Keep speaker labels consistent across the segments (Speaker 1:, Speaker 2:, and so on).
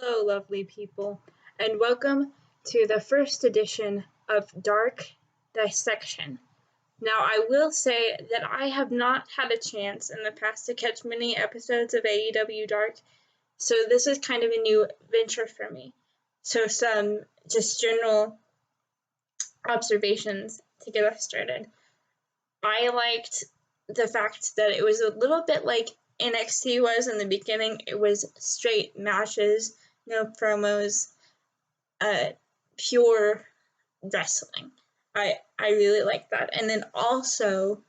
Speaker 1: Hello, lovely people, and welcome to the first edition of Dark Dissection. Now, I will say that I have not had a chance in the past to catch many episodes of AEW Dark, so this is kind of a new venture for me. So, some just general observations to get us started. I liked the fact that it was a little bit like NXT was in the beginning. It was straight matches, no promos, pure wrestling. I really like that. And then also,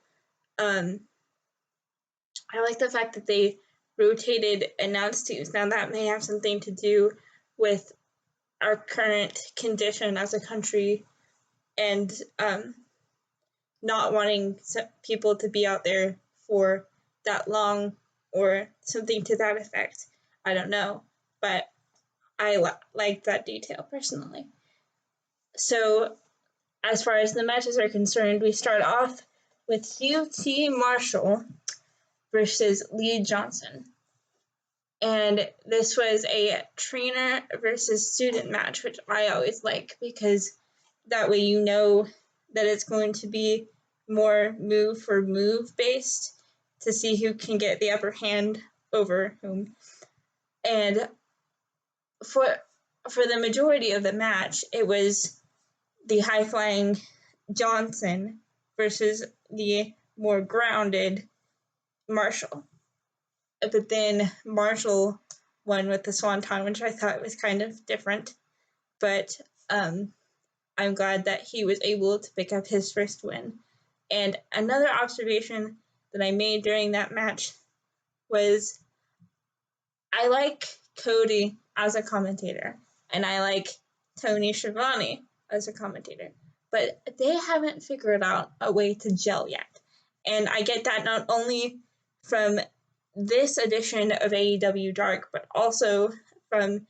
Speaker 1: I like the fact that they rotated announce teams. Now that may have something to do with our current condition as a country and not wanting people to be out there for that long or something to that effect. I don't know, but I like that detail personally. So, as far as the matches are concerned, we start off with QT Marshall versus Lee Johnson. And this was a trainer versus student match, which I always like because that way you know that it's going to be more move for move based to see who can get the upper hand over whom. And for the majority of the match, it was the high flying Johnson versus the more grounded Marshall. But then Marshall won with the Swanton, which I thought was kind of different. But I'm glad that he was able to pick up his first win. And another observation that I made during that match was I like Cody as a commentator, and I like Tony Schiavone as a commentator, but they haven't figured out a way to gel yet. And I get that not only from this edition of AEW Dark, but also from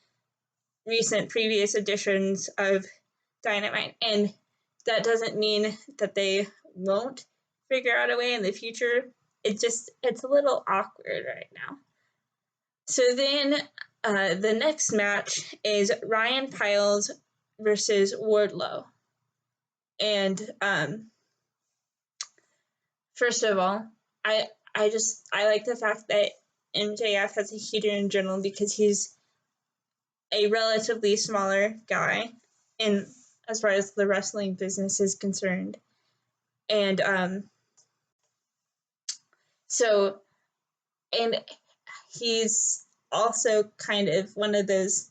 Speaker 1: recent previous editions of Dynamite. And that doesn't mean that they won't figure out a way in the future. It's a little awkward right now. So then the next match is Ryan Piles versus Wardlow. And first of all, I like the fact that MJF has a heater in general because he's a relatively smaller guy in as far as the wrestling business is concerned. And he's also kind of one of those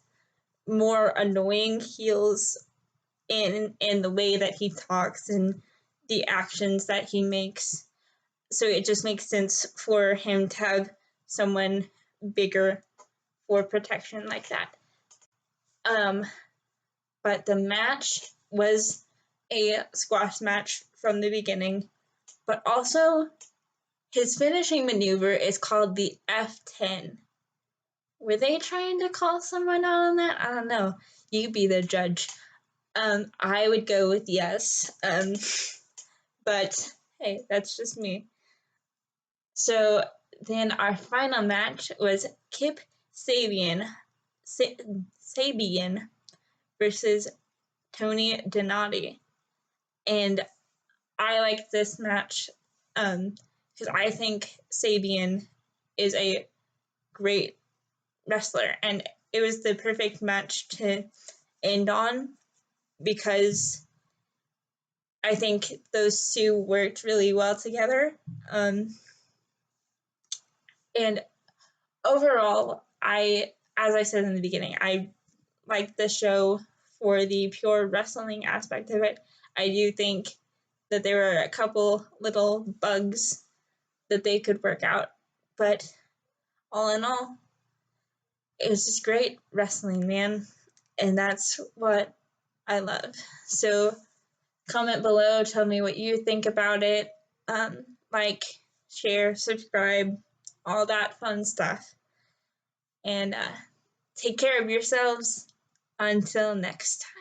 Speaker 1: more annoying heels in the way that he talks and the actions that he makes. So it just makes sense for him to have someone bigger for protection like that. But the match was a squash match from the beginning, but also his finishing maneuver is called the F10. Were they trying to call someone out on that? I don't know. You be the judge. I would go with yes. But hey, that's just me. So then our final match was Kip Sabian versus Tony Donati. And I like this match because I think Sabian is a great wrestler, and it was the perfect match to end on because I think those two worked really well together. And overall, as I said in the beginning, I like the show for the pure wrestling aspect of it. I do think that there were a couple little bugs that they could work out, but all in all, it was just great wrestling, man, and that's what I love. So comment below, tell me what you think about it. Like, share, subscribe, all that fun stuff. And take care of yourselves until next time.